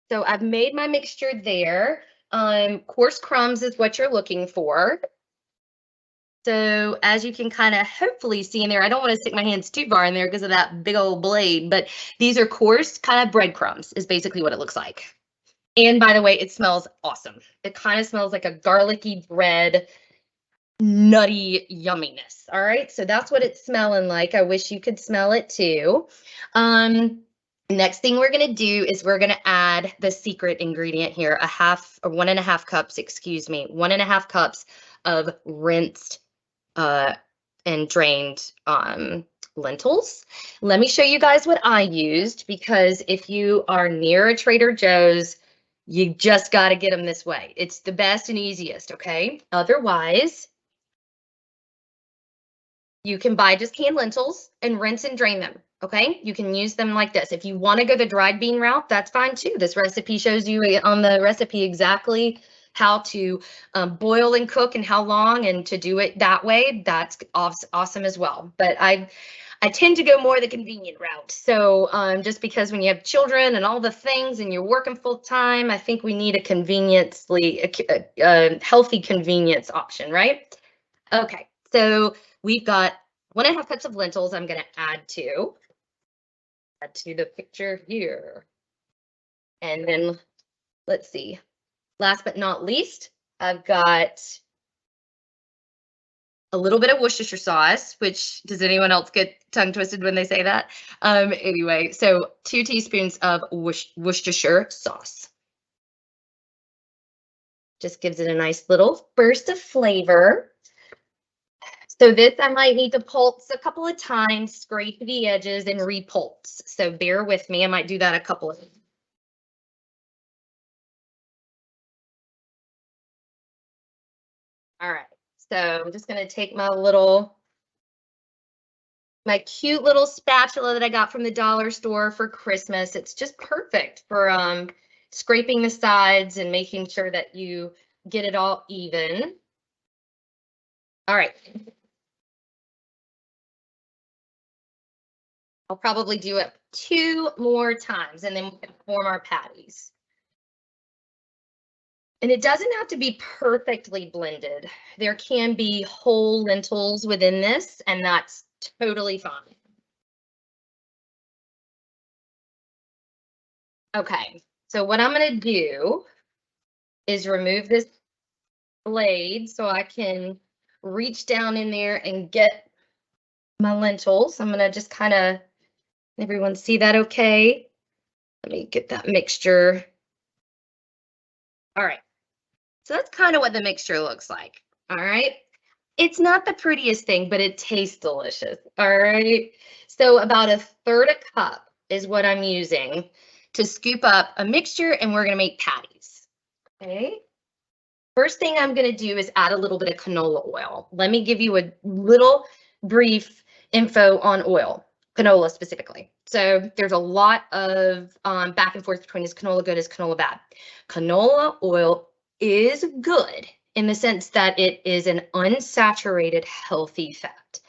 So I've made my mixture there. Coarse crumbs is what you're looking for. So as you can kind of hopefully see in there, I don't want to stick my hands too far in there because of that big old blade, but these are coarse kind of breadcrumbs is basically what it looks like. And by the way, it smells awesome. It kind of smells like a garlicky bread, nutty yumminess. All right, so that's what it's smelling like. I wish you could smell it too. Next thing we're gonna do is we're gonna add the secret ingredient here, 1.5 cups, excuse me, 1.5 cups of rinsed and drained lentils. Let me show you guys what I used, because if you are near a Trader Joe's, you just got to get them this way. It's the best and easiest, okay? Otherwise, you can buy just canned lentils and rinse and drain them, okay? You can use them like this. If you want to go the dried bean route, that's fine too. This recipe shows you on the recipe exactly how to boil and cook and how long, and to do it that way. That's awesome as well. But I tend to go more the convenient route. So just because when you have children and all the things and you're working full time, I think we need a healthy convenience option, right? Okay, so we've got 1.5 cups of lentils I'm going to add to the picture here. And then let's see, last but not least, I've got a little bit of Worcestershire sauce, which, does anyone else get tongue twisted when they say that? Anyway, so 2 teaspoons of Worcestershire sauce. Just gives it a nice little burst of flavor. So this I might need to pulse a couple of times, scrape the edges and repulse. So bear with me, I might do that a couple of times. All right, so I'm just gonna take my cute little spatula that I got from the dollar store for Christmas. It's just perfect for scraping the sides and making sure that you get it all even. All right. I'll probably do it 2 more times and then we can form our patties. And it doesn't have to be perfectly blended. There can be whole lentils within this, and that's totally fine. Okay, so what I'm going to do is remove this blade so I can reach down in there and get my lentils. I'm going to just kind of, everyone see that okay? Let me get that mixture. All right, so that's kind of what the mixture looks like. All right, it's not the prettiest thing, but it tastes delicious. All right, so about 1/3 cup is what I'm using to scoop up a mixture, and we're going to make patties. Okay. First thing I'm going to do is add a little bit of canola oil. Let me give you a little brief info on oil, canola specifically. So there's a lot of back and forth between is canola good, is canola bad. Canola oil is good in the sense that it is an unsaturated, healthy fat.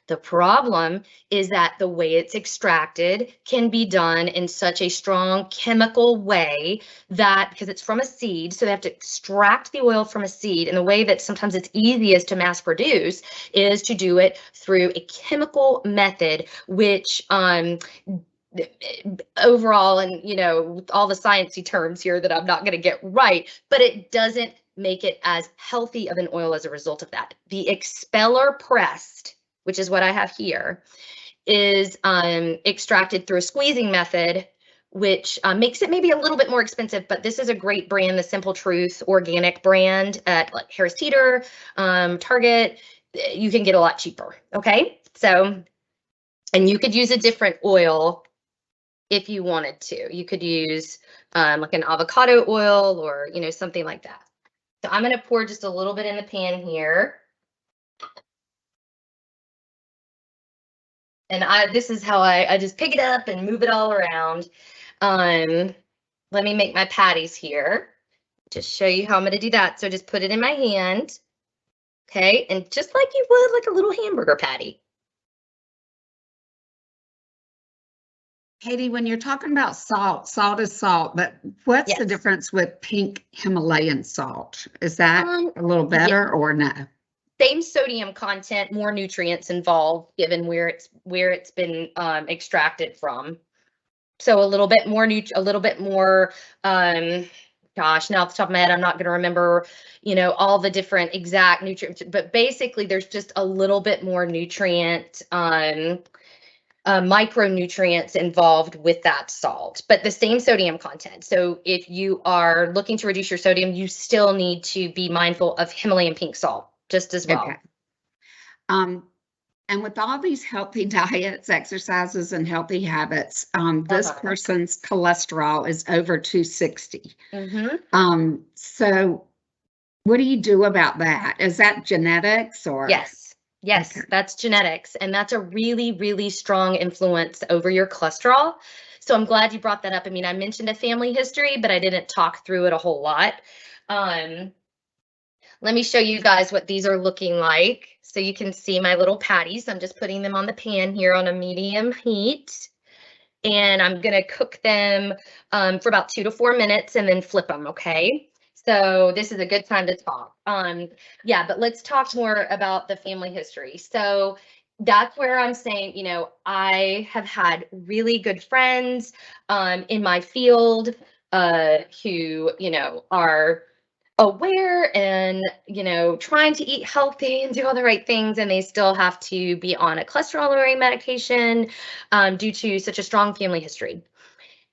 The problem is that the way it's extracted can be done in such a strong chemical way that, because it's from a seed, so they have to extract the oil from a seed. And the way that sometimes it's easiest to mass produce is to do it through a chemical method, which overall, and with all the sciencey terms here that I'm not going to get right, but it doesn't make it as healthy of an oil as a result of that. The expeller pressed, which is what I have here, is extracted through a squeezing method, which makes it maybe a little bit more expensive, but this is a great brand, the Simple Truth organic brand at like Harris Teeter, Target. You can get a lot cheaper, okay? So, and you could use a different oil if you wanted to. You could use like an avocado oil or, something like that. So I'm going to pour just a little bit in the pan here. And this is how I just pick it up and move it all around. Let me make my patties here. Just show you how I'm going to do that. So just put it in my hand. Okay. And just like you would like a little hamburger patty. Katie, when you're talking about salt, salt is salt, but what's the Yes. difference with pink Himalayan salt? Is that a little Yeah. better or no? Same sodium content, more nutrients involved given where it's been extracted from. So a little bit more gosh, now off the top of my head, I'm not going to remember, all the different exact nutrients, but basically there's just a little bit more nutrient, micronutrients involved with that salt, but the same sodium content. So if you are looking to reduce your sodium, you still need to be mindful of Himalayan pink salt just as well. Okay. And with all these healthy diets, exercises, and healthy habits, this person's cholesterol is over 260. Mm-hmm. So what do you do about that? Is that genetics or? Yes, okay. That's genetics. And that's a really, really strong influence over your cholesterol. So I'm glad you brought that up. I mean, I mentioned a family history, but I didn't talk through it a whole lot. Let me show you guys what these are looking like. So you can see my little patties. I'm just putting them on the pan here on a medium heat. And I'm going to cook them for about 2 to 4 minutes and then flip them, okay? So this is a good time to talk. Yeah, but let's talk more about the family history. So that's where I'm saying, I have had really good friends in my field who, are aware and trying to eat healthy and do all the right things, and they still have to be on a cholesterol lowering medication due to such a strong family history.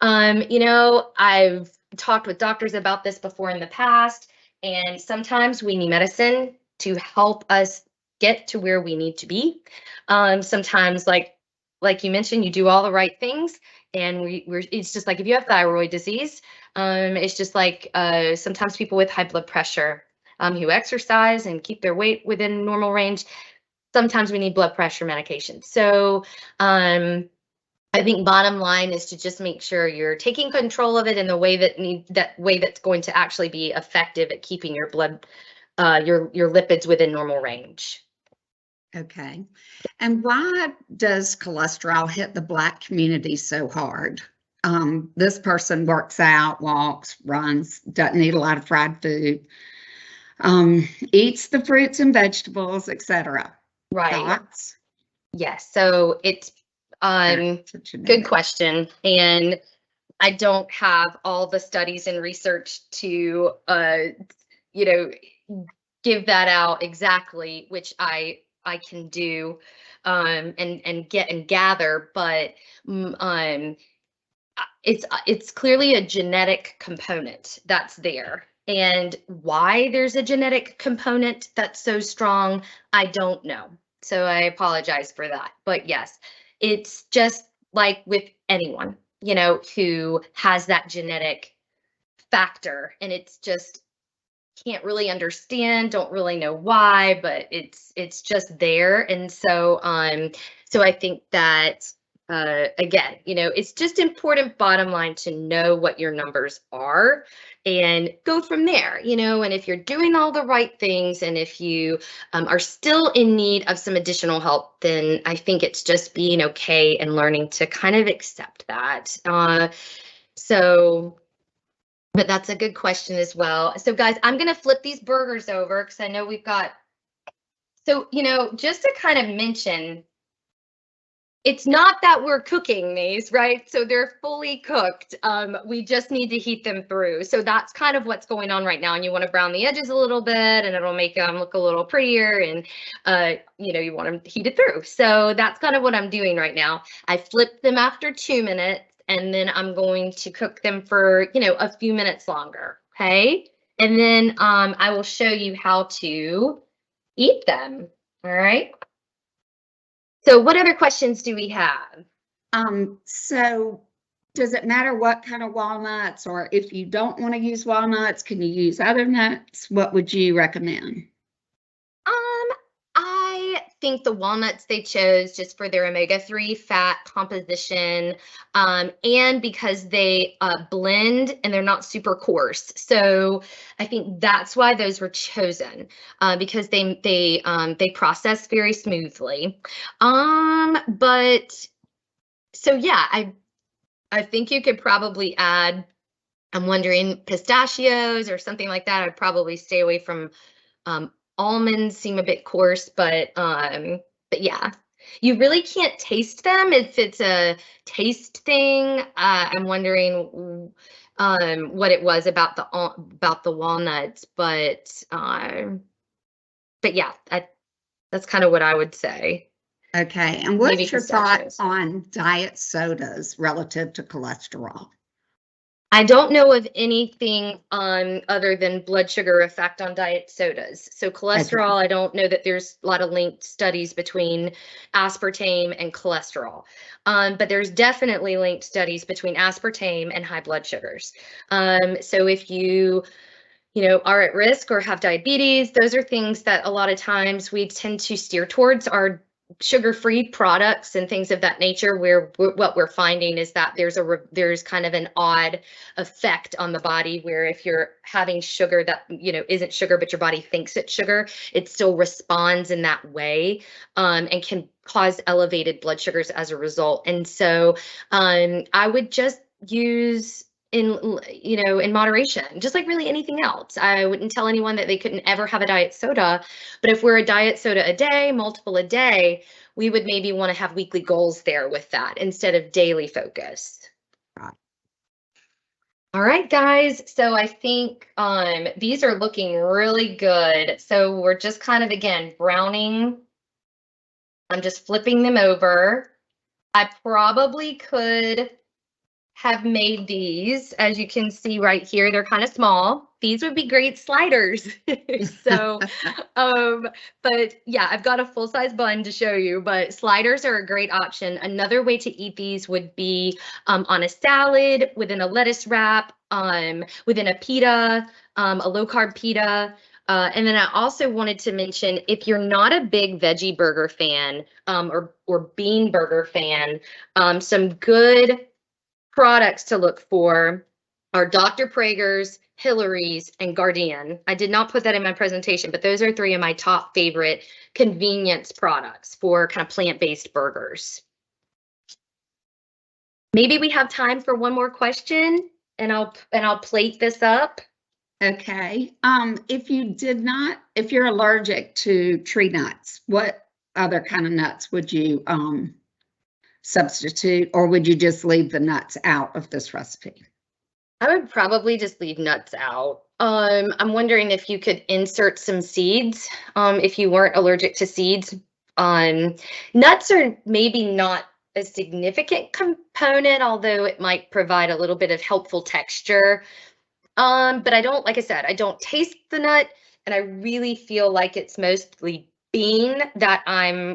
I've talked with doctors about this before in the past, and sometimes we need medicine to help us get to where we need to be. Sometimes like you mentioned, you do all the right things, and it's just like if you have thyroid disease, it's just like sometimes people with high blood pressure who exercise and keep their weight within normal range, sometimes we need blood pressure medication. So I think bottom line is to just make sure you're taking control of it in the way that's going to actually be effective at keeping your blood, your lipids within normal range. Okay. And why does cholesterol hit the Black community so hard? This person works out, walks, runs, doesn't eat a lot of fried food, eats the fruits and vegetables, etc. Right. Thoughts? Yes, so it's good question, and I don't have all the studies and research to you know, give that out exactly, which I can do and get and gather, but it's clearly a genetic component that's there. And why there's a genetic component that's so strong, I don't know. So I apologize for that. But yes, it's just like with anyone, who has that genetic factor, and it's just can't really understand, don't really know why, but it's just there. And so I think that again, it's just important, bottom line, to know what your numbers are and go from there. And if you're doing all the right things, and if you are still in need of some additional help, then I think it's just being okay and learning to kind of accept that. But that's a good question as well. So guys, I'm going to flip these burgers over because I know we've got, so, just to kind of mention, it's not that we're cooking these, right? So they're fully cooked. We just need to heat them through. So that's kind of what's going on right now. And you want to brown the edges a little bit, and it'll make them look a little prettier. And, you want them heated through. So that's kind of what I'm doing right now. I flipped them after 2 minutes. And then I'm going to cook them for, a few minutes longer, okay? And then I will show you how to eat them, all right? So what other questions do we have? So does it matter what kind of walnuts, or if you don't want to use walnuts, can you use other nuts? What would you recommend? I think the walnuts they chose just for their omega-3 fat composition, and because they blend and they're not super coarse. So I think that's why those were chosen, because they process very smoothly. But so yeah, I think you could probably add, I'm wondering, pistachios or something like that. I'd probably stay away from almonds, seem a bit coarse, but yeah, you really can't taste them if it's a taste thing. I'm wondering what it was about the walnuts, but yeah, that's kind of what I would say. Okay, and what's your thoughts on diet sodas relative to cholesterol? I don't know of anything other than blood sugar effect on diet sodas. So cholesterol, I don't know that there's a lot of linked studies between aspartame and cholesterol. But there's definitely linked studies between aspartame and high blood sugars. So if you are at risk or have diabetes, those are things that a lot of times we tend to steer towards our sugar-free products and things of that nature, where what we're finding is that there's kind of an odd effect on the body, where if you're having sugar that isn't sugar, but your body thinks it's sugar, it still responds in that way, and can cause elevated blood sugars as a result. And so I would just use in moderation, just like really anything else. I wouldn't tell anyone that they couldn't ever have a diet soda, but if we're a diet soda a day, multiple a day, we would maybe want to have weekly goals there with that instead of daily focus. Right. All right, guys. So I think these are looking really good. So we're just kind of, again, browning. I'm just flipping them over. I probably could have made these, as you can see right here, they're kind of small. These would be great sliders. So, but yeah, I've got a full-size bun to show you, but sliders are a great option. Another way to eat these would be on a salad, within a lettuce wrap, within a pita, a low-carb pita. And then I also wanted to mention, if you're not a big veggie burger fan, or bean burger fan, some good products to look for are Dr. Prager's, Hillary's, and Gardein. I did not put that in my presentation, but those are 3 of my top favorite convenience products for kind of plant-based burgers. Maybe we have time for one more question, and I'll plate this up. Okay. If you're allergic to tree nuts, what other kind of nuts would you substitute, or would you just leave the nuts out of this recipe? I would probably just leave nuts out. I'm wondering if you could insert some seeds, if you weren't allergic to seeds. Nuts are maybe not a significant component, although it might provide a little bit of helpful texture. But I don't, like I said, I don't taste the nut, and I really feel like it's mostly bean that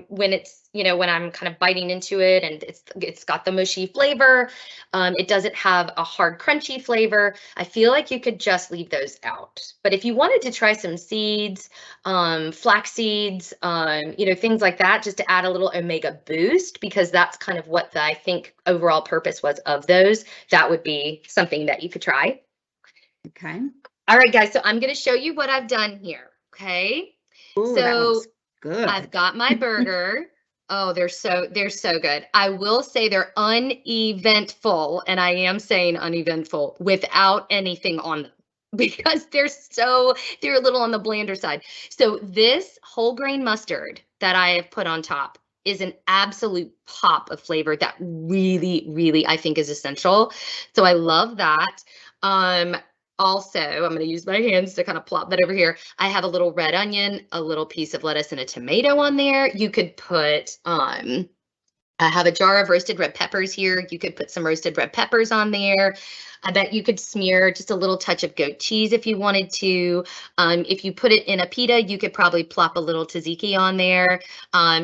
when it's, when I'm kind of biting into it, and it's got the mushy flavor. It doesn't have a hard crunchy flavor. I feel like you could just leave those out. But if you wanted to try some seeds, flax seeds, things like that, just to add a little omega boost, because that's kind of what I think overall purpose was of those, that would be something that you could try. Okay. All right, guys, so I'm going to show you what I've done here. Okay. Ooh, so that looks good. I've got my burger. Oh, they're so good. I will say they're uneventful, and I am saying uneventful without anything on them because they're a little on the blander side. So this whole grain mustard that I have put on top is an absolute pop of flavor that really, really I think is essential. So I love that. Also, I'm going to use my hands to kind of plop that over here. I have a little red onion, a little piece of lettuce, and a tomato on there. You could put, I have a jar of roasted red peppers here. You could put some roasted red peppers on there. I bet you could smear just a little touch of goat cheese if you wanted to. If you put it in a pita, you could probably plop a little tzatziki on there.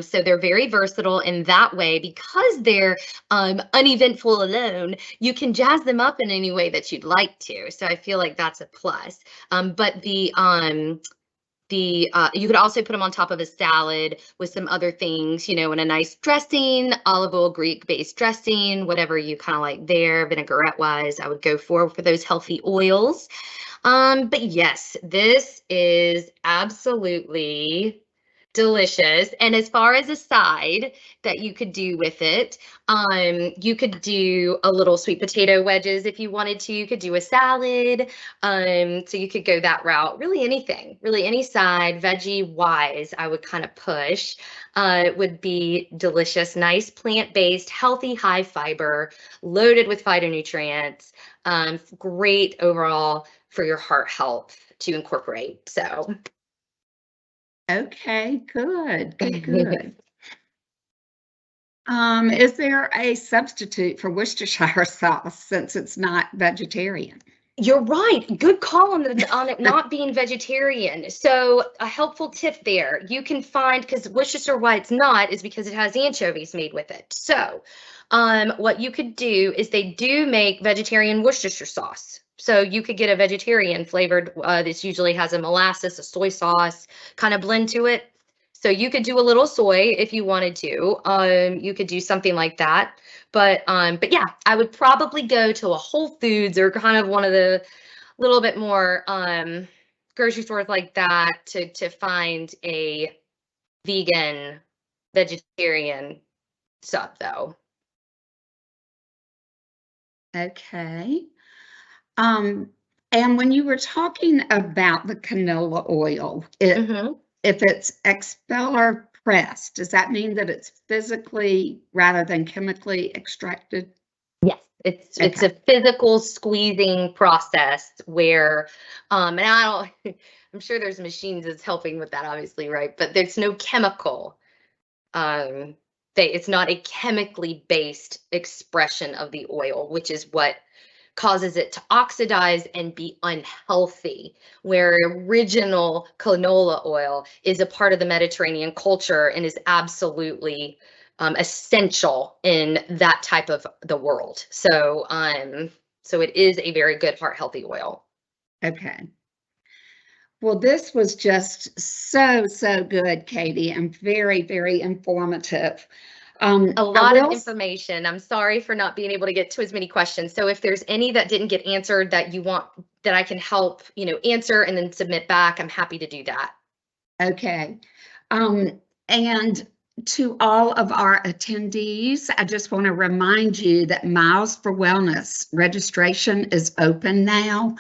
So they're very versatile in that way. Because they're uneventful alone, you can jazz them up in any way that you'd like to. So I feel like that's a plus. But you could also put them on top of a salad with some other things, in a nice dressing, olive oil, Greek-based dressing, whatever you kind of like there, vinaigrette-wise, I would go for those healthy oils. But yes, this is absolutely delicious. And as far as a side that you could do with it, you could do a little sweet potato wedges if you wanted to. You could do a salad. So you could go that route. Really anything, really any side, veggie wise, I would kind of push. It would be delicious, nice plant-based, healthy, high fiber, loaded with phytonutrients. Great overall for your heart health to incorporate. So. Okay, good. Is there a substitute for Worcestershire sauce since it's not vegetarian? You're right. Good call on it not being vegetarian. So a helpful tip there, you can find, because Worcestershire, why it's not is because it has anchovies made with it. So what you could do is they do make vegetarian Worcestershire sauce. So you could get a vegetarian flavored, this usually has a molasses, a soy sauce kind of blend to it. So you could do a little soy if you wanted to. You could do something like that. But yeah, I would probably go to a Whole Foods or kind of one of the little bit more grocery stores like that to find a vegan, vegetarian sub though. Okay. And when you were talking about the canola oil, if it's expeller pressed, does that mean that it's physically rather than chemically extracted? Yes, it's a physical squeezing process where, and I'm sure there's machines that's helping with that, obviously, right? But there's no chemical. It's not a chemically based expression of the oil, which is what causes it to oxidize and be unhealthy, where original canola oil is a part of the Mediterranean culture and is absolutely essential in that type of the world. So it is a very good heart healthy oil. Okay. Well, this was just so good, Katie, and very, very informative. A lot of information. I'm sorry for not being able to get to as many questions. So if there's any that didn't get answered that you want that I can help, answer and then submit back, I'm happy to do that. Okay. And to all of our attendees, I just want to remind you that Miles for Wellness registration is open now.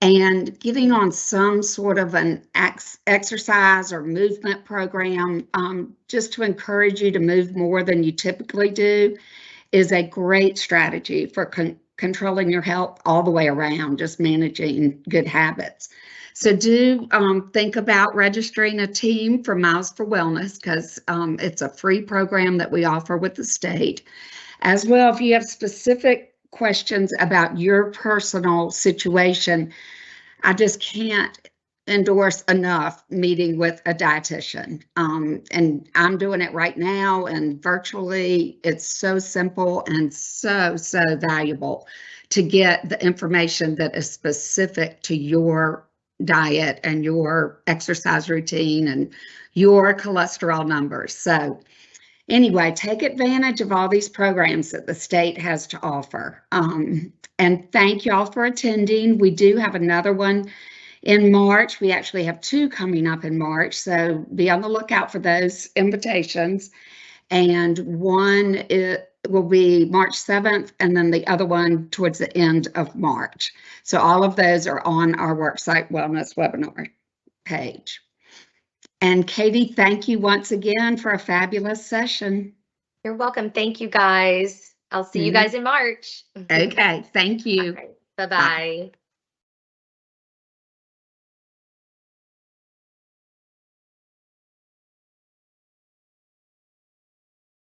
and getting on some sort of an exercise or movement program, just to encourage you to move more than you typically do, is a great strategy for controlling your health all the way around, just managing good habits. So do think about registering a team for Miles for Wellness, because it's a free program that we offer with the state. As well, if you have specific questions about your personal situation, I just can't endorse enough meeting with a dietitian. And I'm doing it right now, and virtually. It's so simple and so valuable to get the information that is specific to your diet and your exercise routine and your cholesterol numbers. So anyway, take advantage of all these programs that the state has to offer. And thank y'all for attending. We do have another one in March. We actually have 2 coming up in March, so be on the lookout for those invitations. And one will be March 7th, and then the other one towards the end of March. So all of those are on our Worksite Wellness webinar page. And Katie, thank you once again for a fabulous session. You're welcome. Thank you, guys. I'll see you guys in March. Okay, thank you. Right. Bye-bye.